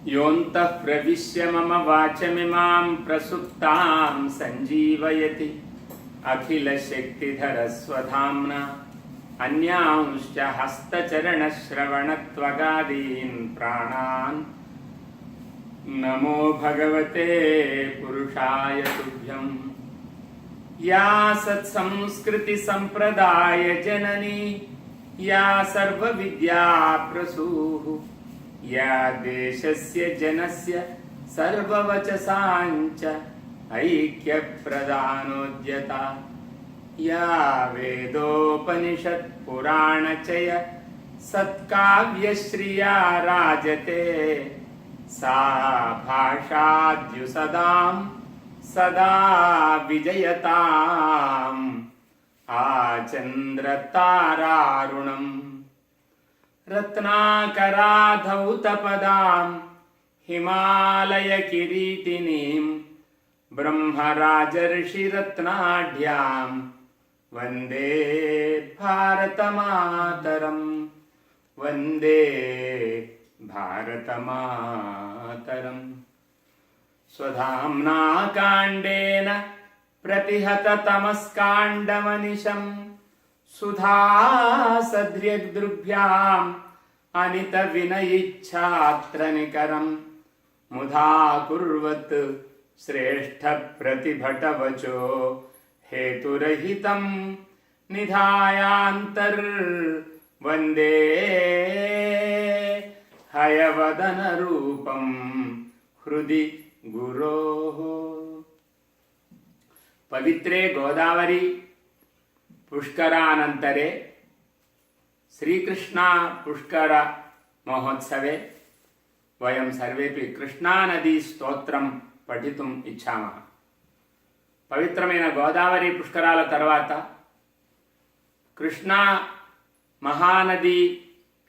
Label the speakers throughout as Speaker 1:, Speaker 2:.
Speaker 1: योऽन्तः प्रविश्य मम वाचमिमां प्रसुप्तां सञ्जीवयति अखिलशक्तिधरस्वधाम्ना अन्यांश्च हस्तचरणश्रवणत्वगादीन् प्राणान् नमो भगवते पुरुषाय तुभ्यम्। या सत्संस्कृतिसम्प्रदाय जननी या सर्वविद्याप्रसूः या देशस्य जनस्य सर्ववचसाञ्च ऐक्यप्रदानोद्यता या वेदोपनिषत् पुराणचय सत्काव्यश्रिया राजते सा भाषाद्युसदां सदा विजयताम् आचन्द्रतारारुणम्। रत्नाकराधौतपदां हिमालयकिरीटिनीं ब्रह्मराजर्षिरत्नाढ्यां वन्दे भारतमातरम् वन्दे भारतमातरम्। स्वधाम्ना काण्डेन प्रतिहततमस्काण्डमनिशम् सुधासद्र्यग्दृभ्याम् अनितविनयिच्छात्रनिकरम् मुधा कुर्वत् श्रेष्ठप्रतिभटवचो हेतुरहितम् निधायान्तर्वन्दे हयवदनरूपम् हृदि गुरोः। पवित्रे गोदावरी पुष्करानन्तरे श्रीकृष्ण पुष्कर महोत्सवे वयं सर्वेपि कृष्णानदी स्तोत्रं पठितुम् इच्छामः। पवित्रమైన గోదావరి పుష్కరాల తర్వాత కృష్ణా మహానది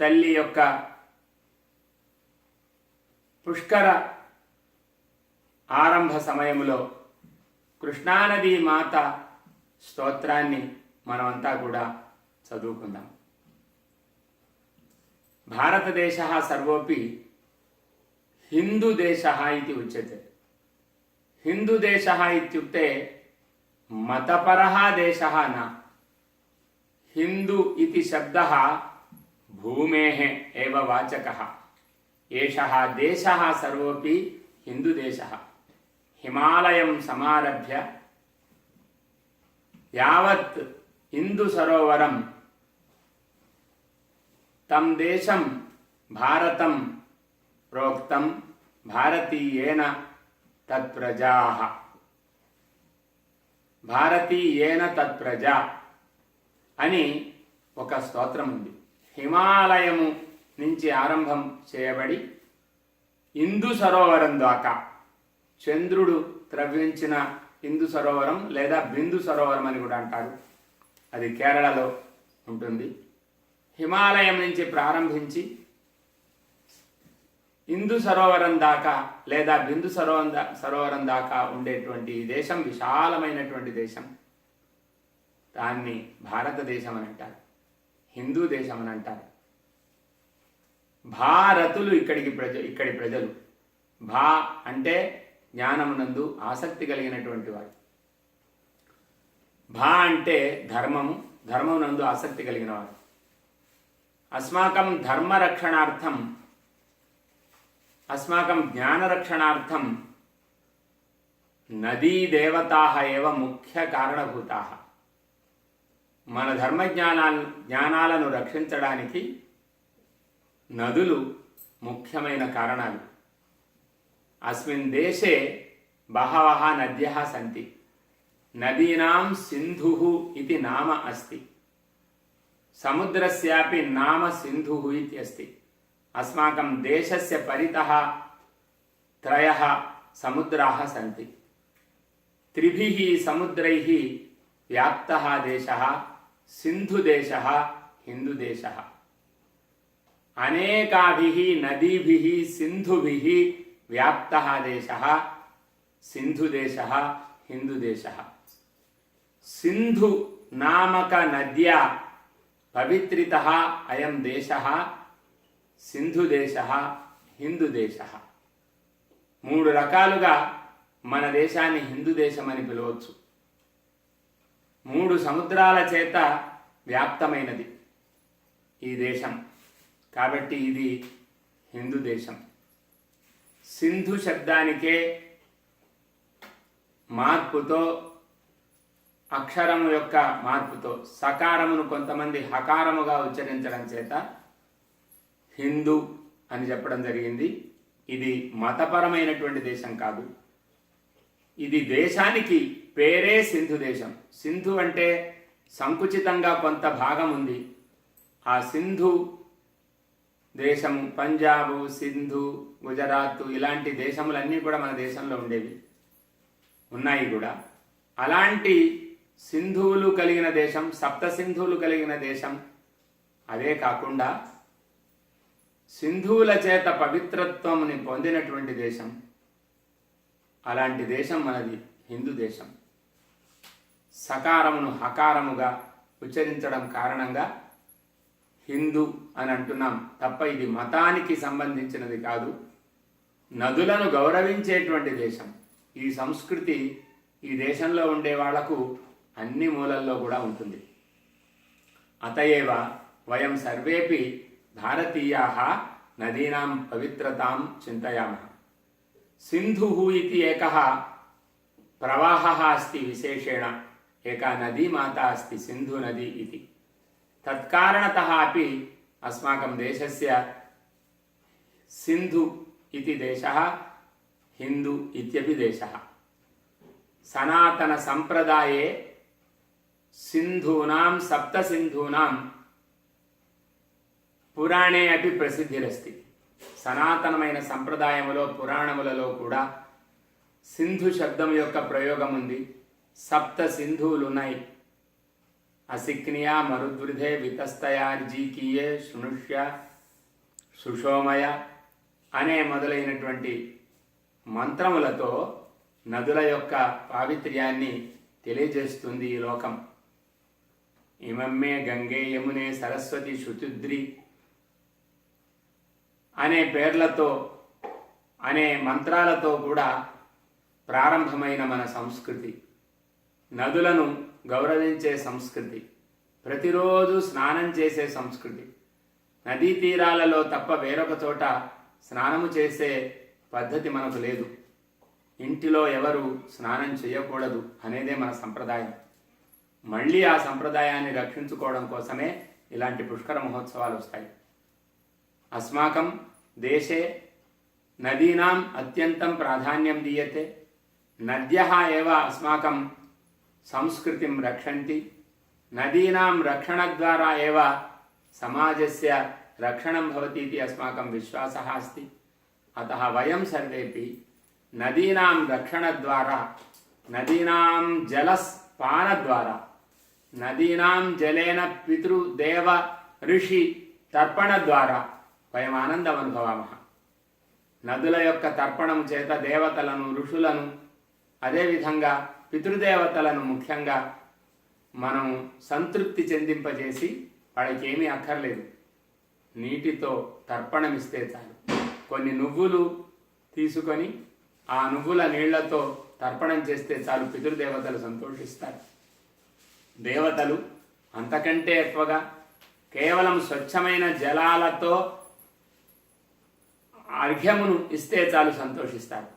Speaker 1: తల్లి యొక్క పుష్కర ఆరంభ సమయంలో కృష్ణానది మాత స్తోత్రాన్ని మనమంతా కూడా చదువుకుందాం। భారతదేశः सर्वोऽपि हिन्दुदेशः इति उच्यते। हिन्दुदेशः इत्युक्ते मतपरः देशः न। हिन्दु इति शब्दः भूमेः एव वाचकः। एषः देशः सर्वोऽपि हिन्दुदेशः। हिमालयं समारभ्य यावत् इन्दुसरोवरं तं देशं भारतं प्रोक्तं भारतीयेन तत्प्रजाः। भारतीयेन तत्प्रजा అని ఒక స్తోత్రం ఉంది। హిమాలయము నుంచి ఆరంభం చేయబడి ఇందు సరోవరం దాకా చంద్రుడు త్రవ్వించిన ఇందు సరోవరం లేదా బిందు సరోవరం అని కూడా అంటారు, అది కేరళలో ఉంటుంది। హిమాలయం నుంచి ప్రారంభించి ఇందు సరోవరం దాకా లేదా బిందు సరోవరం దాకా ఉండేటువంటి దేశం విశాలమైనటువంటి దేశం। దాన్ని భారతదేశం అని అంటారు, హిందూ దేశం అని అంటారు। భారతులు ఇక్కడి ప్రజలు। భా అంటే జ్ఞానమునందు ఆసక్తి కలిగినటువంటి వారు। భా అంటే ధర్మము, ధర్మమునందు ఆసక్తి కలిగిన వారు। అస్మాకం ధర్మరక్షణార్థం अस्माकं ज्ञानरक्षणार्थं नदी देवताः एव मुख्य कारणभूताः। మన ధర్మ జ్ఞానాలను రక్షించడానికి నదులు ముఖ్యమైన కారణాలు। అస్మిన్ దేశే బహవః నద్యः సంతి నదీనాం సింధుః इति नाम अस्ति। समुद्रस्यापि नाम सिन्धुः इत्यस्ति। अस्माकं देशस्य परितः त्रयः समुद्राः सन्ति। त्रिभिः समुद्रैः व्याप्तः देशः सिन्धुदेशः हिन्दुदेशः। अनेकाभिः नदीभिः सिन्धुभिः व्याप्तः देशः सिन्धुदेशः हिन्दुदेशः। सिन्धु नामक नद्या पवित्रितः अयं देशः सिन्धुदेशः हिन्दुदेशः। 3 రకాలుగా మన దేశాన్ని హిందూ దేశం అని పిలవచ్చు. 3 సముద్రాల చేత వ్యాప్తమైనది ఈ దేశం, కాబట్టి ఇది హిందూ దేశం. సింధు శబ్దానికే మార్పుతో, అక్షరము యొక్క మార్పుతో, సకారమును కొంతమంది హకారముగా ఉచ్చరించడం చేత హిందూ అని చెప్పడం జరిగింది. ఇది మతపరమైనటువంటి దేశం కాదు. ఇది దేశానికి పేరే సింధు దేశం. సింధు అంటే సంకుచితంగా కొంత భాగం ఉంది. ఆ సింధు దేశము, పంజాబు, సింధు, గుజరాత్ ఇలాంటి దేశములన్నీ కూడా మన దేశంలో ఉండేవి, ఉన్నాయి కూడా. అలాంటి సింధువులు కలిగిన దేశం, సప్త సింధువులు కలిగిన దేశం. అదే కాకుండా సింధువుల చేత పవిత్రత్వముని పొందినటువంటి దేశం. అలాంటి దేశం మనది హిందూ దేశం. సకారమును హకారముగా ఉచ్చరించడం కారణంగా హిందూ అని అంటున్నాం తప్ప ఇది మతానికి సంబంధించినది కాదు. నదులను గౌరవించేటువంటి దేశం. ఈ సంస్కృతి ఈ దేశంలో ఉండే వాళ్లకు అన్ని మూలల్లో కూడా ఉంటుంది. అతయేవ వయం సర్వేపి భారతీయాః నదీనాం పవిత్రతాం చింతయామః. సింధుః ఇతి ఏకः ప్రవాహः अस्ति విశేషేణ. ఏకా నదీ మాతా अस्ति సింధు నది इति. తత్కారణతః अपि अस्माकं देशस्य सिन्धु इति देशः हिंदू इत्यपि देशः. सनातन संप्रदाये सिन्धूनां सप्तसिन्धूनां पुराणे अपि प्रसिद्धिरस्ति. సనాతనమైన సంప్రదాయములో పురాణములలో కూడా సింధు శబ్దం యొక్క ప్రయోగం ఉంది. సప్త సింధువులు ఉన్నాయి. అసిక్నియా, మరుద్వృధే, వితస్తయార్జీకీయే, శృణుష్య, సుషోమయ అనే మొదలైనటువంటి మంత్రములతో నదుల యొక్క పావిత్ర్యాన్ని తెలియజేస్తుంది ఈ లోకం. ఇమమ్మే గంగే యమునే సరస్వతి శుతుద్రి అనే పేర్లతో, అనే మంత్రాలతో కూడా ప్రారంభమైన మన సంస్కృతి, నదులను గౌరవించే సంస్కృతి, ప్రతిరోజు స్నానం చేసే సంస్కృతి. నదీ తీరాలలో తప్ప వేరొక చోట స్నానము చేసే పద్ధతి మనకు లేదు. ఇంటిలో ఎవరు స్నానం చేయకూడదు అనేదే మన సంప్రదాయం. మళ్ళీ ఆ సంప్రదాయాన్ని రక్షించుకోవడం కోసమే ఇలాంటి పుష్కర మహోత్సవాలు వస్తాయి. అస్మాకం దేశే నదీనాం అత్యంతం ప్రాధాన్యం దీయతే. నద్యః ఏవ అస్మాకం సంస్కృతిం రక్షంతి. నదీనాం రక్షణద్వారా ఏవ సమాజస్య రక్షణం భవతి ఇతి అస్మాకం విశ్వాసः अस्ति. అతః వయం సర్వేపి నదీనాం రక్షణద్వారా, నదీనాం జలపానద్వారా, నదీనాం జలేన పితృదేవ ఋషి తర్పణ ద్వారా వయం ఆనందం అనుభవామః. నదుల యొక్క తర్పణం చేత దేవతలను, ఋషులను, అదేవిధంగా పితృదేవతలను ముఖ్యంగా మనం సంతృప్తి చెందింపజేసి, వాళ్ళకి ఏమీ అక్కర్లేదు, నీటితో తర్పణమిస్తే చాలు. కొన్ని నువ్వులు తీసుకొని ఆ నువ్వుల నీళ్లతో తర్పణం చేస్తే చాలు, పితృదేవతలు సంతోషిస్తారు. దేవతలు అంతకంటే ఎక్కువగా కేవలం స్వచ్ఛమైన జలాలతో అర్ఘ్యమును ఇస్తే చాలు సంతోషిస్తారు.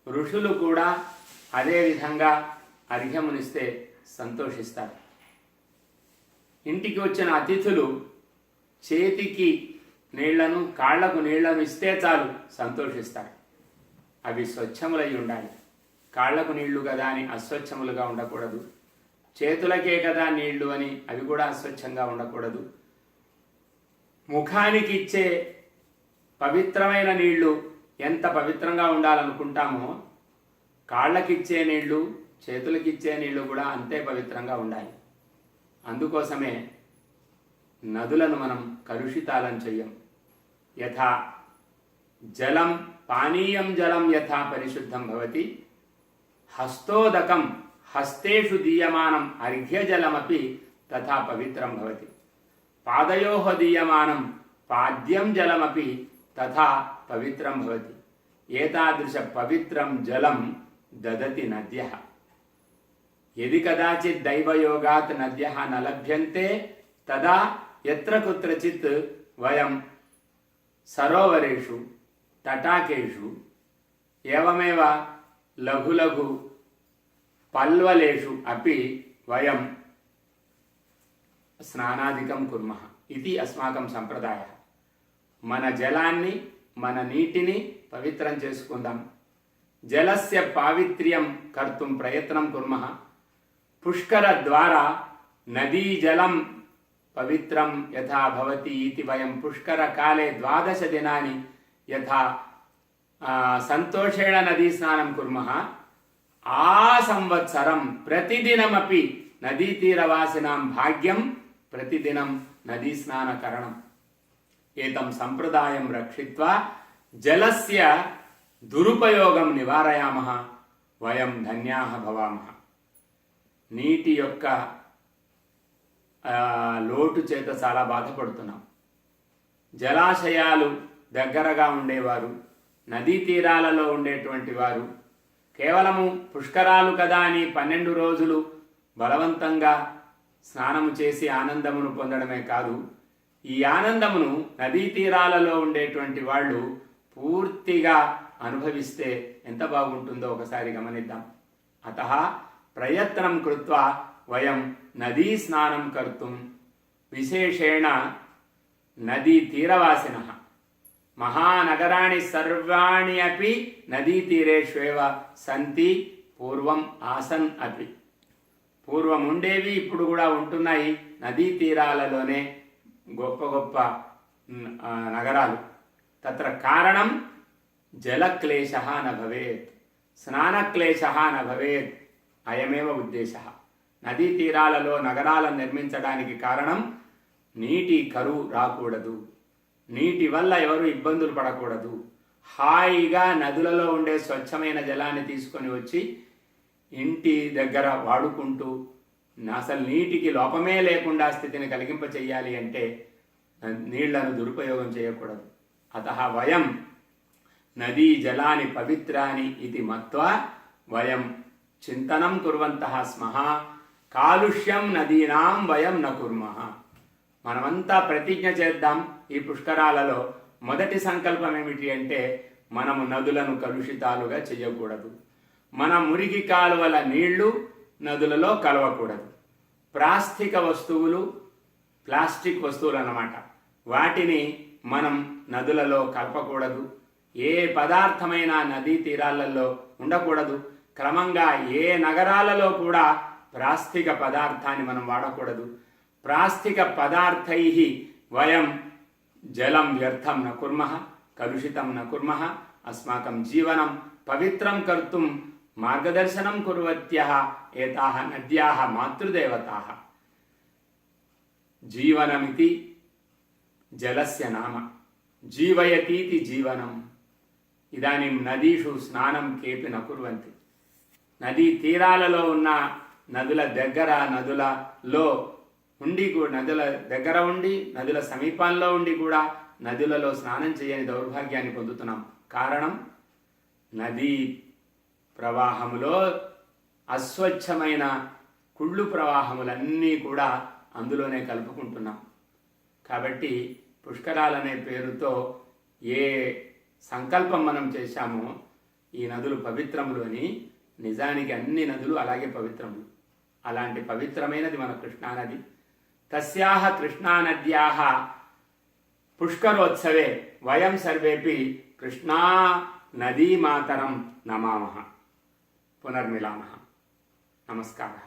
Speaker 1: ఋషులు కూడా అదే విధంగా అర్ఘ్యమునిస్తే సంతోషిస్తారు. ఇంటికి వచ్చిన అతిథులు చేతికి నీళ్లను, కాళ్లకు నీళ్లను ఇస్తే చాలు సంతోషిస్తారు. అవి స్వచ్ఛములై ఉండాలి. కాళ్లకు నీళ్లు కదా అని అస్వచ్ఛములుగా ఉండకూడదు. చేతులకే కదా నీళ్లు అని అవి కూడా అస్వచ్ఛంగా ఉండకూడదు. ముఖానికి ఇచ్చే పవిత్రమైన నీళ్లు ఎంత పవిత్రంగా ఉండాలనుకుంటామో, కాళ్ళకిచ్చే నీళ్లు, చేతులకిచ్చే నీళ్లు కూడా అంతే పవిత్రంగా ఉండాలి. అందుకోసమే నదులను మనం కలుషితాలను చెయ్యం. యథా జలం, పానీయం జలం యథా పరిశుద్ధం భవతి, హస్తోదకం హస్తేషు దీయమానం అర్ఘ్యజలమపి తథా పవిత్రం భవతి. పాదయోః దీయమానం పాద్యం జలమపి తథా పవిత్రం భవతి. ఏతాదృశ పవిత్రం జలం దదతి నద్యః. యది కదాచిత్ దైవయోగాత్ నద్యః న లభ్యంతే తదా యత్ర కుత్రచిత్ వయం సరోవరేషు తటాకేషు ఏవమేవ లఘు లఘు పల్వలేషు అపి వయం స్నానాదికం కుర్మః ఇది అస్మాకం సంప్రదాయः. మన జలాన్ని మన నీటిని పవిత్రం చేసుకుందాం. జలస్య పావిత్ర్యం కర్తుం ప్రయత్నం కుర్మః. పుష్కర ద్వారా నదీ జలం పవిత్రం యథా భవతి ఇతి వయం పుష్కర కాలే 12 దినాని యథా సంతోషేణ నదీ స్నానం కుర్మః. ఆ సంవత్సరం ప్రతిదినమపి నదీ తీరవాసినాం భాగ్యం ప్రతిదినం నదీ స్నానకరణం. ఏతం సంప్రదాయం రక్షిత్వా జలస్య దురుపయోగం నివారయామః వయం ధన్యాః భవామః. నీటి యొక్క లోటు చేత చాలా బాధపడుతున్నాం. జలాశయాలు దగ్గరగా ఉండేవారు, నదీ తీరాలలో ఉండేటువంటి వారు కేవలము పుష్కరాలు కదా అని 12 రోజులు బలవంతంగా స్నానము చేసి ఆనందమును పొందడమే కాదు, ఈ ఆనందమును నదీ తీరాలలో ఉండేటువంటి వాళ్ళు పూర్తిగా అనుభవిస్తే ఎంత బాగుంటుందో ఒకసారి గమనిద్దాం. అతః ప్రయత్నం కృత్వా వయం నదీ స్నానం కర్తుం విశేషేణ నదీ తీరవాసినః. మహానగరాణి సర్వాణి అపి నదీ తీరేష్వేవ సంతి పూర్వం ఆసన్ అపి. పూర్వం ఉండేవి ఇప్పుడు కూడా ఉంటున్నాయి నదీ తీరాలలోనే గొప్ప గొప్ప నగరాలు. తత్ర కారణం జలక్లేశः న భవేత్, స్నానక్లేశः న భవేత్, అయమేవ ఉద్దేశः. నదీ తీరాలలో నగరాలను నిర్మించడానికి కారణం నీటి కరువు రాకూడదు, నీటి వల్ల ఎవరు ఇబ్బందులు పడకూడదు. హాయిగా నదులలో ఉండే స్వచ్ఛమైన జలాన్ని తీసుకొని వచ్చి ఇంటి దగ్గర వాడుకుంటూ అసలు నీటికి లోపమే లేకుండా స్థితిని కలిగింప చెయ్యాలి అంటే నీళ్లను దురుపయోగం చేయకూడదు. అతః వయం నదీ జలాని పవిత్రాని ఇది మత్వా వయం చింతనం కుర్వంతః స్మః. కాలుష్యం నదీనాం వయం న కుర్మః. మనమంతా ప్రతిజ్ఞ చేద్దాం ఈ పుష్కరాలలో. మొదటి సంకల్పం ఏమిటి అంటే మనము నదులను కలుషితాలుగా చేయకూడదు. మన మురికి కాలువల నీళ్లు నదులలో కలవకూడదు. ప్లాస్టిక్ వస్తువులు అన్నమాట, వాటిని మనం నదులలో కలపకూడదు. ఏ పదార్థమైన నదీ తీరాలలో ఉండకూడదు. క్రమంగా ఏ నగరాలలో కూడా ప్లాస్టిక్ పదార్థాన్ని మనం వాడకూడదు. ప్లాస్టిక్ పదార్థైః వయం జలం వ్యర్థం న కుర్మః, కలుషితం న కుర్మః. అస్మాకం జీవనం పవిత్రం కర్తుం మార్గదర్శనం కుర్వత్యః ఏతాః నద్యాః మాతృదేవతాః. జీవనమితి జలస్య నామ, జీవయతీతి జీవనం. ఇదానీం నదీషు స్నానం కేపి న కుర్వంతి. నదీ తీరాలలో ఉన్న నదుల దగ్గర నదులలో ఉండి నదుల సమీపంలో ఉండి కూడా నదులలో స్నానం చేయని దౌర్భాగ్యాన్ని పొందుతున్నాం. కారణం నదీ ప్రవాహములో అస్వచ్ఛమైన కుళ్ళు ప్రవాహములన్నీ కూడా అందులోనే కలుపుకుంటున్నాం. కాబట్టి పుష్కరాలనే పేరుతో ఏ సంకల్పం మనం చేశామో ఈ నదులు పవిత్రములు అని, నిజానికి అన్ని నదులు అలాగే పవిత్రములు. అలాంటి పవిత్రమైనది మన కృష్ణానది. తస్యాః కృష్ణానద్యాః పుష్కరోత్సవే వయం సర్వేపి కృష్ణా నదీమాతరం నమామః. పునర్మిలామः. నమస్కారः.